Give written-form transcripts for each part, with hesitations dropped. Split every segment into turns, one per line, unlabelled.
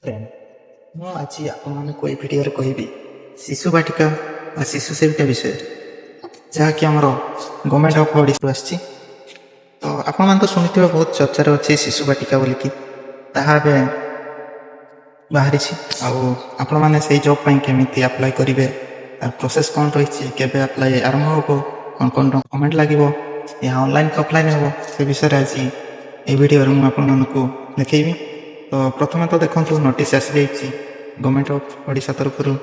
Friend ମୁଁ ଆଜି ଆପଣମାନଙ୍କୁ ଏହି ଭିଡ଼ିଓରେ କହିବି ଶିଶୁ ବାଟିକା ବା ଶିଶୁ ସେବିକା ବିଷୟରେ, ଯାହାକି ଆମର ଗଭର୍ଣ୍ଣମେଣ୍ଟ ଅଫ୍ ଓଡ଼ିଶାରୁ ଆସିଛି। ତ ଆପଣମାନେ ତ ଶୁଣିଥିବା ବହୁତ ଚର୍ଚ୍ଚାରେ ଅଛି ଶିଶୁ ବାଟିକା ବୋଲିକି, ତାହା ଏବେ ବାହାରିଛି। ଆଉ ଆପଣମାନେ ସେଇ ଜବ୍ ପାଇଁ କେମିତି ଆପ୍ଲାଏ କରିବେ, ତାର ପ୍ରୋସେସ୍ କ'ଣ ରହିଛି, କେବେ ଆପ୍ଲାଏ ଆରମ୍ଭ ହେବ, କ'ଣ କ'ଣ ଡକ୍ୟୁମେଣ୍ଟ ଲାଗିବ, ଏହା ଅନଲାଇନ୍ କି ଅଫଲାଇନ୍ ହେବ, ସେ ବିଷୟରେ ଆଜି ଏହି ଭିଡ଼ିଓରେ ମୁଁ ଆପଣମାନଙ୍କୁ ଦେଖେଇବି। ତ ପ୍ରଥମେ ତ ଦେଖନ୍ତୁ, ନୋଟିସ୍ ଆସିଯାଇଛି ଗଭର୍ଣ୍ଣମେଣ୍ଟ ଅଫ୍ ଓଡ଼ିଶା ତରଫରୁ।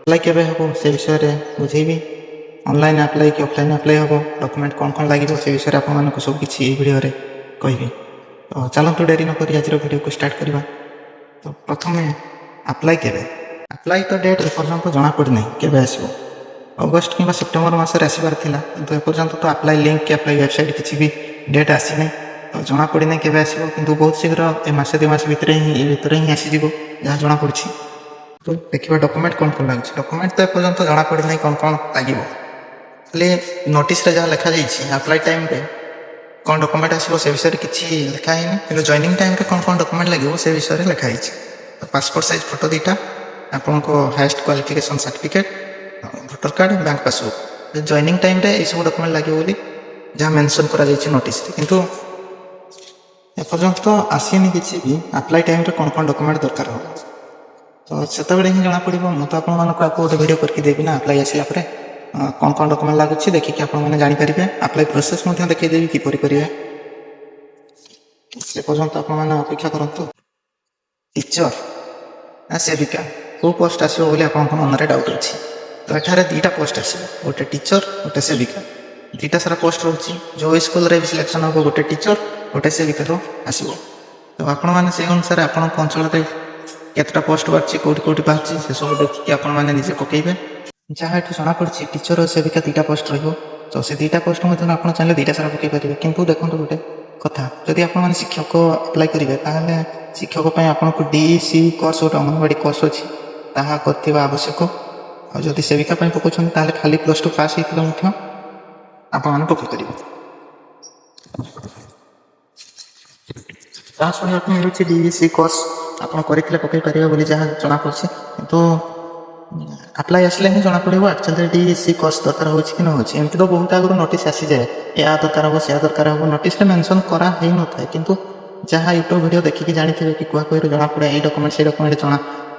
ଆପ୍ଲାଏ କେବେ ହେବ ସେ ବିଷୟରେ ବୁଝେଇବି। ଅନଲାଇନ୍ ଆପ୍ଲାଏ କି ଅଫଲାଇନ୍ ଆପ୍ଲାଏ ହେବ, ଡକ୍ୟୁମେଣ୍ଟ କ'ଣ କ'ଣ ଲାଗିବ ସେ ବିଷୟରେ ଆପଣମାନଙ୍କୁ ସବୁ କିଛି ଏହି ଭିଡ଼ିଓରେ କହିବି। ତ ଚାଲନ୍ତୁ ଡେରି ନକରି ଆଜିର ଭିଡ଼ିଓକୁ ଷ୍ଟାର୍ଟ କରିବା। ତ ପ୍ରଥମେ ଆପ୍ଲାଏ କେବେ? ଆପ୍ଲାଏ ତ ଡେଟ୍ ଏପର୍ଯ୍ୟନ୍ତ ଜଣାପଡ଼ିନାହିଁ କେବେ ଆସିବ। ଅଗଷ୍ଟ କିମ୍ବା ସେପ୍ଟେମ୍ବର ମାସରେ ଆସିବାର ଥିଲା, କିନ୍ତୁ ଏପର୍ଯ୍ୟନ୍ତ ତ ଆପ୍ଲାଏ ଲିଙ୍କ୍ କି ଆପ୍ଲାଏ ୱେବସାଇଟ୍ କିଛି ବି ଡେଟ୍ ଆସିନାହିଁ। ତ ଜଣାପଡ଼ିନାହିଁ କେବେ ଆସିବ, କିନ୍ତୁ ବହୁତ ଶୀଘ୍ର ଏ ମାସେ ଦୁଇ ମାସ ଭିତରେ ହିଁ ଆସିଯିବ ଯାହା ଜଣାପଡ଼ୁଛି। ତ ଦେଖିବା ଡକ୍ୟୁମେଣ୍ଟ କ'ଣ କ'ଣ ଲାଗୁଛି। ଡକ୍ୟୁମେଣ୍ଟ ତ ଏପର୍ଯ୍ୟନ୍ତ ଜଣାପଡ଼ିନାହିଁ କ'ଣ କ'ଣ ଲାଗିବ, ଖାଲି ନୋଟିସ୍ରେ ଯାହା ଲେଖାଯାଇଛି ଆପ୍ଲାଏ ଟାଇମ୍ରେ କ'ଣ ଡକ୍ୟୁମେଣ୍ଟ ଆସିବ ସେ ବିଷୟରେ କିଛି ଲେଖା ହେଇନି, କିନ୍ତୁ ଜଏନିଂ ଟାଇମ୍ରେ କ'ଣ କ'ଣ ଡକ୍ୟୁମେଣ୍ଟ ଲାଗିବ ସେ ବିଷୟରେ ଲେଖା ହେଇଛି। ତ ପାସପୋର୍ଟ ସାଇଜ୍ ଫଟୋ ଦୁଇଟା, ଆପଣଙ୍କ highest qualification certificate, voter card, bank passbook. Joining ଟାଇମ୍ରେ ଏଇସବୁ ଡକ୍ୟୁମେଣ୍ଟ ଲାଗିବ ବୋଲି ଯାହା ମେନସନ୍ କରାଯାଇଛି ନୋଟିସ୍ରେ, କିନ୍ତୁ ଏପର୍ଯ୍ୟନ୍ତ ଆସିନି କିଛି ବି ଆପ୍ଲାଏ ଟାଇମ୍ରେ କ'ଣ କ'ଣ ଡକ୍ୟୁମେଣ୍ଟ ଦରକାର ହେବ। ତ ସେତେବେଳେ ହିଁ ଜଣାପଡ଼ିବ। ମୁଁ ତ ଆପଣମାନଙ୍କୁ ଆକୁ ଗୋଟେ ଭିଡ଼ିଓ କରିକି ଦେବି ନା, ଆପ୍ଲାଏ ଆସିଲା ପରେ କ'ଣ କ'ଣ ଡକ୍ୟୁମେଣ୍ଟ ଲାଗୁଛି ଦେଖିକି ଆପଣମାନେ ଜାଣିପାରିବେ। ଆପ୍ଲାଏ ପ୍ରୋସେସ୍ ମଧ୍ୟ ଦେଖାଇଦେବି କିପରି କରିବେ। ସେ ପର୍ଯ୍ୟନ୍ତ ଆପଣମାନେ ଅପେକ୍ଷା କରନ୍ତୁ। ଟିଚର ନା ସେବିକା, କେଉଁ ପୋଷ୍ଟ ଆସିବ ବୋଲି ଆପଣଙ୍କ ମନରେ ଡାଉଟ୍ ଅଛି। ତ ଏଠାରେ ଦୁଇଟା ପୋଷ୍ଟ ଆସିବ, ଗୋଟେ ଟିଚର, ଗୋଟେ ସେବିକା। ଦୁଇଟା ସାରା ପୋଷ୍ଟ ରହୁଛି। ଯେଉଁ ସ୍କୁଲରେ ବି ସିଲେକ୍ସନ୍ ହେବ ଗୋଟେ ଟିଚର ଗୋଟେ ସେବିକାର ଆସିବ। ତ ଆପଣମାନେ ସେଇ ଅନୁସାରେ ଆପଣଙ୍କ ଅଞ୍ଚଳରେ କେତେଟା ପୋଷ୍ଟ ବାହାରିଛି, କେଉଁଠି ବାହାରିଛି, ସେସବୁ ଦେଖିକି ଆପଣମାନେ ନିଜେ ପକାଇବେ। ଯାହା ଏଠୁ ଜଣାପଡ଼ିଛି ଟିଚର ଓ ସେବିକା ଦୁଇଟା ପୋଷ୍ଟ ରହିବ। ତ ସେ ଦୁଇଟା ପୋଷ୍ଟ ମଧ୍ୟ ଆପଣ ଚାହିଁଲେ ଦୁଇଟା ସାରା ପକାଇ ପାରିବେ। କିନ୍ତୁ ଦେଖନ୍ତୁ ଗୋଟେ କଥା, ଯଦି ଆପଣମାନେ ଶିକ୍ଷକ ଆପ୍ଲାଏ କରିବେ ତାହେଲେ ଶିକ୍ଷକ ପାଇଁ ଆପଣଙ୍କୁ DEC କୋର୍ସ, ଗୋଟେ ଅଙ୍ଗନବାଡ଼ି କୋର୍ସ ଅଛି, ତାହା କରିଥିବା ଆବଶ୍ୟକ। ଆଉ ଯଦି ସେବିକା ପାଇଁ ପକାଉଛନ୍ତି ତାହେଲେ ଖାଲି +2 ପାସ୍ ହେଇଥିଲେ ମଧ୍ୟ ଆପଣମାନେ ପକାଇ ପାରିବେ। ଯାହା ଶୁଣିବାକୁ ମିଳୁଛି DEC କୋର୍ସ ଆପଣ କରିଥିଲେ ପକାଇ ପାରିବେ ବୋଲି ଯାହା ଜଣାପଡ଼ୁଛି, କିନ୍ତୁ ଆପ୍ଲାଏ ଆସିଲେ ହିଁ ଜଣାପଡ଼ିବ ଆକ୍ଚୁଆଲି DEC କୋର୍ସ ଦରକାର ହେଉଛି କି ନ ହେଉଛି। ଏମିତି ତ ବହୁତ ଆଗରୁ ନୋଟିସ୍ ଆସିଯାଏ, ଏହା ଦରକାର ହେବ ସେୟା ଦରକାର ହେବ, ନୋଟିସ୍ରେ ମେନସନ୍ କରା ହେଇନଥାଏ। କିନ୍ତୁ ଯାହା ୟୁଟ୍ୟୁବ୍ ଭିଡ଼ିଓ ଦେଖିକି ଜାଣିଥିବେ କି କୁହାକୁହିରୁ ଜଣାପଡ଼େ ଏଇ ଡକ୍ୟୁମେଣ୍ଟ ସେଇ ଡକ୍ୟୁମେଣ୍ଟ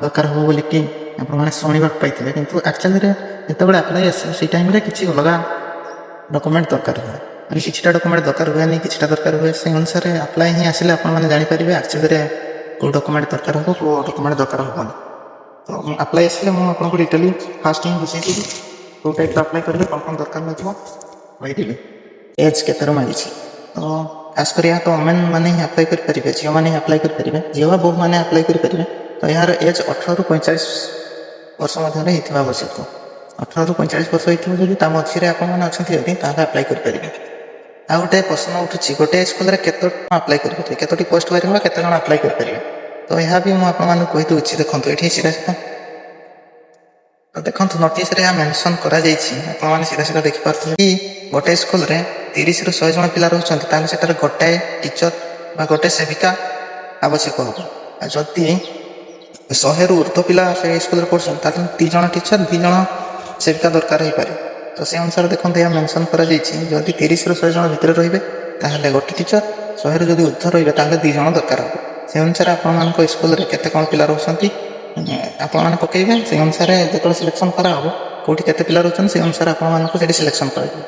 ଦରକାର ହେବ ବୋଲିକି ଆପଣମାନେ ଶୁଣିବାକୁ ପାଇଥିବେ। କିନ୍ତୁ ଆକ୍ଚୁଆଲିରେ ଯେତେବେଳେ ଆପ୍ଲାଏ ଆସିବ ସେଇ ଟାଇମ୍ରେ କିଛି ଅଲଗା ଡକ୍ୟୁମେଣ୍ଟ ଦରକାର ହୁଏ, ମାନେ କିଛିଟା ଡକ୍ୟୁମେଣ୍ଟ ଦରକାର ହୁଏନି, କିଛିଟା ଦରକାର ହୁଏ। ସେଇ ଅନୁସାରେ ଆପ୍ଲାଏ ହିଁ ଆସିଲେ ଆପଣମାନେ ଜାଣିପାରିବେ ଆକ୍ଚୁଆଲିରେ କେଉଁ ଡକ୍ୟୁମେଣ୍ଟ ଦରକାର ହେବ, କେଉଁ ଡକ୍ୟୁମେଣ୍ଟ ଦରକାର ହେବନି। ତ ଆପ୍ଲାଏ ଆସିଲେ ମୁଁ ଆପଣଙ୍କୁ ଡିଟେଲି ଫାଷ୍ଟ ହିଁ ବୁଝେଇଦେବି କେଉଁ ଟାଇପ୍ର ଆପ୍ଲାଏ କରିବେ, କ'ଣ କ'ଣ ଦରକାର ଲାଗିବ କହିଦେବି। ଏଜ୍ କେତେର ମାଗିଛି, ତ ଖାସ୍ କରି ଏହା ତ ଓମେନ୍ ମାନେ ହିଁ ଆପ୍ଲାଏ କରିପାରିବେ, ଝିଅମାନେ ହିଁ ଆପ୍ଲାଏ କରିପାରିବେ, ଝିଅ ବା ବୋହୂମାନେ ଆପ୍ଲାଏ କରିପାରିବେ। ତ ଏହାର ଏଜ୍ 18ରୁ 45 ବର୍ଷ ମଧ୍ୟରେ ହେଇଥିବା ଆବଶ୍ୟକ। 18ରୁ 45 ବର୍ଷ ହେଇଥିବ ଯଦି, ତା ମଝିରେ ଆପଣମାନେ ଅଛନ୍ତି ଯଦି, ତାହେଲେ ଆପ୍ଲାଏ କରିପାରିବେ। ଆଉ ଗୋଟେ ପ୍ରଶ୍ନ ଉଠୁଛି, ଗୋଟେ ସ୍କୁଲରେ କେତେ ଆପ୍ଲାଏ କରିପାରିବେ, କେତୋଟି ପୋଷ୍ଟ ବାହାରିବ, କେତେ ଜଣ ଆପ୍ଲାଏ କରିପାରିବେ। ତ ଏହା ବି ମୁଁ ଆପଣମାନଙ୍କୁ କହିଦେଉଛି। ଦେଖନ୍ତୁ ଏଠି ସିଧା ଦେଖନ୍ତୁ ନୋଟିସ୍ରେ ଏହା ମେନସନ୍ କରାଯାଇଛି, ଆପଣମାନେ ସିଧା ଦେଖିପାରୁଥିବେ କି ଗୋଟେ ସ୍କୁଲରେ 30ରୁ 100 ଜଣ ପିଲା ରହୁଛନ୍ତି, ତାହେଲେ ସେଠାରେ ଗୋଟାଏ ଟିଚର ବା ଗୋଟେ ସେବିକା ଆବଶ୍ୟକ ହେବ। ଆଉ ଯଦି 100ରୁ ଉର୍ଦ୍ଧ୍ୱ ପିଲା ସେ ସ୍କୁଲରେ ପଢ଼ୁଛନ୍ତି ତାହେଲେ 2 ଜଣ ଟିଚର 2 ଜଣ ସେବିକା ଦରକାର ହେଇପାରେ। ତ ସେ ଅନୁସାରେ ଦେଖନ୍ତୁ ଏହା ମେନସନ୍ କରାଯାଇଛି, ଯଦି 30ରୁ 100 ଜଣ ଭିତରେ ରହିବେ ତାହେଲେ ଗୋଟେ ଟିଚର, 100ରୁ ଯଦି ଉର୍ଦ୍ଧ୍ୱ ରହିବେ ତାହେଲେ 2 ଜଣ ଦରକାର ହେବ। ସେ ଅନୁସାରେ ଆପଣମାନଙ୍କ ସ୍କୁଲରେ କେତେ କ'ଣ ପିଲା ରହୁଛନ୍ତି ଆପଣମାନେ ପକାଇବେ। ସେଇ ଅନୁସାରେ ଯେତେବେଳେ ସିଲେକ୍ସନ୍ କରାହେବ କେଉଁଠି କେତେ ପିଲା ରହୁଛନ୍ତି ସେଇ ଅନୁସାରେ ଆପଣମାନଙ୍କୁ ସେଠି ସିଲେକ୍ସନ୍ କରାଯିବ।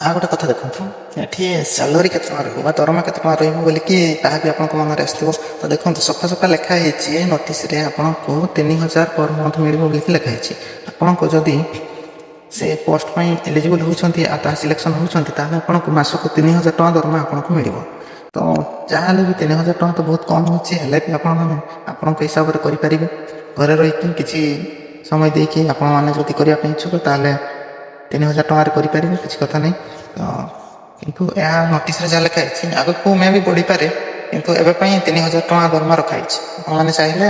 ଆଉ ଗୋଟେ କଥା ଦେଖନ୍ତୁ, ଏଠି ସାଲାରୀ କେତେ ଟଙ୍କା ରହିବ ବା ଦରମା କେତେ ଟଙ୍କା ରହିବ ବୋଲିକି ତାହା ବି ଆପଣଙ୍କ ମନରେ ଆସିଥିବ। ତ ଦେଖନ୍ତୁ ସଫା ଲେଖା ହେଇଛି ନୋଟିସ୍ରେ, ଆପଣଙ୍କୁ 3000 ପର୍ ମନ୍ଥ ମିଳିବ ବୋଲିକି ଲେଖା ହେଇଛି। ଆପଣଙ୍କୁ ଯଦି ସେ ପୋଷ୍ଟ ପାଇଁ ଏଲିଜିବଲ୍ ହେଉଛନ୍ତି ଆଉ ତାହା ସିଲେକ୍ସନ୍ ହେଉଛନ୍ତି ତାହେଲେ ଆପଣଙ୍କୁ ମାସକୁ 3000 ଟଙ୍କା ଦରମା ଆପଣଙ୍କୁ ମିଳିବ। ତ ଯାହାହେଲେ ବି 3000 ଟଙ୍କା ତ ବହୁତ କମ୍ ହେଉଛି, ହେଲେ ବି ଆପଣମାନେ ଆପଣଙ୍କ ହିସାବରେ କରିପାରିବେ। ଘରେ ରହିକି କିଛି ସମୟ ଦେଇକି ଆପଣମାନେ ଯଦି କରିବା ପାଇଁ ଇଚ୍ଛୁକ ତାହେଲେ 3000 ଟଙ୍କାରେ କରିପାରିବେ, କିଛି କଥା ନାହିଁ। କିନ୍ତୁ ଏହା ନୋଟିସ୍ରେ ଯାହା ଲେଖା ହେଇଛି, ଆଗକୁ ମେ ବି ବଢ଼ିପାରେ, କିନ୍ତୁ ଏବେ ପାଇଁ 3000 ଟଙ୍କା ଦରମା ରଖାଯାଇଛି। ଆପଣମାନେ ଚାହିଁଲେ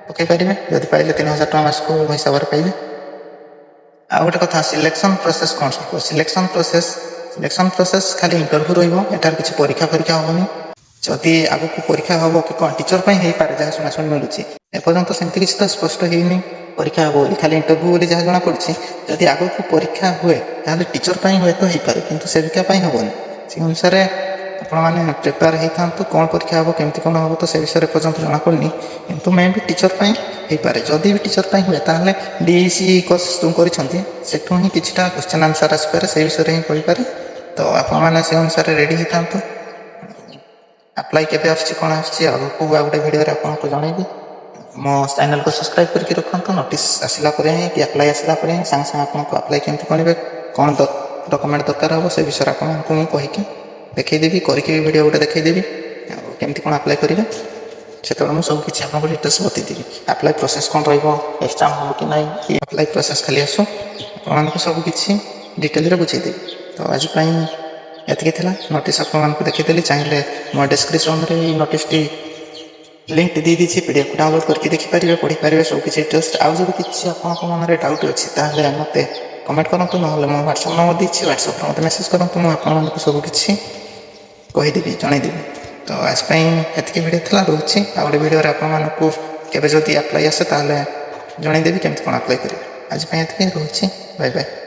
ପକାଇ ପାରିବେ, ଯଦି ପାଇଲେ 3000 ଟଙ୍କା ମାସକୁ ହିସାବରେ ପାଇବେ। ଆଉ ଗୋଟେ କଥା, ସିଲେକ୍ସନ୍ ପ୍ରୋସେସ୍ କ'ଣ ରହିବ? ସିଲେକ୍ସନ୍ ପ୍ରୋସେସ୍ ଖାଲି ଇଣ୍ଟରଭ୍ୟୁ ରହିବ, ଏଠାରେ କିଛି ପରୀକ୍ଷା ହେବନି। ଯଦି ଆଗକୁ ପରୀକ୍ଷା ହେବ କି କ'ଣ ଟିଚର ପାଇଁ ହେଇପାରେ ଯାହା ଶୁଣାଶୁଣି ମିଳୁଛି। ଏପର୍ଯ୍ୟନ୍ତ ସେମିତି କିଛି ତ ସ୍ପଷ୍ଟ ହେଇନି ପରୀକ୍ଷା ହେବ ବୋଲି, ଖାଲି ଇଣ୍ଟରଭ୍ୟୁ ବୋଲି ଯାହା ଜଣାପଡ଼ିଛି। ଯଦି ଆଗକୁ ପରୀକ୍ଷା ହୁଏ ତାହେଲେ ଟିଚର ପାଇଁ ହୁଏତ ହେଇପାରେ, କିନ୍ତୁ ସେବିକା ପାଇଁ ହେବନି। ସେ ଅନୁସାରେ ଆପଣମାନେ ପ୍ରିପେୟାର ହେଇଥାନ୍ତୁ। କ'ଣ ପରୀକ୍ଷା ହେବ କେମିତି କ'ଣ ହେବ ତ ସେ ବିଷୟରେ ଏପର୍ଯ୍ୟନ୍ତ ଜଣାପଡ଼ିନି, କିନ୍ତୁ ମେ ବି ଟିଚର ପାଇଁ ହେଇପାରେ। ଯଦି ବି ଟିଚର ପାଇଁ ହୁଏ ତାହେଲେ DEC କୋର୍ସ ଯେଉଁ କରିଛନ୍ତି ସେଠୁ ହିଁ କିଛିଟା କ୍ୱେଶ୍ଚନ୍ ଆନ୍ସର୍ ଆସିପାରେ, ସେଇ ବିଷୟରେ ହିଁ କହିପାରେ। ତ ଆପଣମାନେ ସେ ଅନୁସାରେ ରେଡ଼ି ହେଇଥାନ୍ତୁ। ଆପ୍ଲାଏ କେବେ ଆସୁଛି କ'ଣ ଆସୁଛି ଆଗକୁ ଆଉ ଗୋଟେ ଭିଡ଼ିଓରେ ଆପଣଙ୍କୁ ଜଣେଇବି। ମୋ ଚ୍ୟାନେଲକୁ ସବସ୍କ୍ରାଇବ୍ କରିକି ରଖନ୍ତୁ। ନୋଟିସ୍ ଆସିଲା ପରେ ହିଁ କି ଆପ୍ଲାଏ ଆସିଲା ପରେ ହିଁ ସାଙ୍ଗେ ସାଙ୍ଗେ ଆପଣଙ୍କୁ ଆପ୍ଲାଏ କେମିତି କରିବେ, କ'ଣ ଡକୁମେଣ୍ଟ ଦରକାର ହେବ ସେ ବିଷୟରେ ଆପଣଙ୍କୁ ମୁଁ କହିକି ଦେଖେଇଦେବି, କରିକି ବି ଭିଡ଼ିଓ ଗୋଟେ ଦେଖେଇଦେବି। ଆଉ କେମିତି କ'ଣ ଆପ୍ଲାଏ କରିବେ ସେତେବେଳେ ମୁଁ ସବୁ କିଛି ଆପଣଙ୍କୁ ଡିଟେଲ୍ସ ବତେଇଦେବି। ଆପ୍ଲାଏ ପ୍ରୋସେସ୍ କ'ଣ ରହିବ, ଏକ୍ଜାମ୍ ହେବ କି ନାହିଁ, କି ଆପ୍ଲାଏ ପ୍ରୋସେସ୍ ଖାଲି ଆସୁ, ଆପଣମାନଙ୍କୁ ସବୁ କିଛି ଡିଟେଲରେ ବୁଝେଇଦେବି। ତ ଆଜି ପାଇଁ ଏତିକି ଥିଲା। ନୋଟିସ୍ ଆପଣମାନଙ୍କୁ ଦେଖେଇଦେଲି। ଚାହିଁଲେ ମୋ ଡେସ୍କ୍ରିପସନ୍ରେ ଏଇ ନୋଟିସ୍ଟି ଲିଙ୍କ୍ ଦେଇଦେଇଛି, PDF ଡାଉନଲୋଡ଼୍ କରିକି ଦେଖିପାରିବେ, ପଢ଼ିପାରିବେ ସବୁ କିଛି ଡିଟେଲ୍ସ। ଆଉ ଯଦି କିଛି ଆପଣଙ୍କ ମନରେ ଡାଉଟ୍ ଅଛି ତାହେଲେ ମୋତେ କମେଣ୍ଟ କରନ୍ତୁ, ନହେଲେ ମୋ ହ୍ୱାଟ୍ସଆପ୍ ନମ୍ବର ଦେଇଛି, ହ୍ୱାଟ୍ସଆପ୍ରେ ମୋତେ ମେସେଜ୍ କରନ୍ତୁ। ମୁଁ ଆପଣମାନଙ୍କୁ ସବୁ କିଛି କହିଦେବି, ଜଣେଇଦେବି। ତ ଆଜି ପାଇଁ ଏତିକି ଭିଡ଼ିଓ ଥିଲା, ରହୁଛି। ଆଉ ଗୋଟେ ଭିଡ଼ିଓରେ ଆପଣମାନଙ୍କୁ କେବେ ଯଦି ଆପ୍ଲାଏ ଆସେ ତାହେଲେ ଜଣେଇଦେବି କେମିତି କ'ଣ ଆପ୍ଲାଏ କରିବେ। ଆଜି ପାଇଁ ଏତିକି, ରହୁଛି। Bye bye.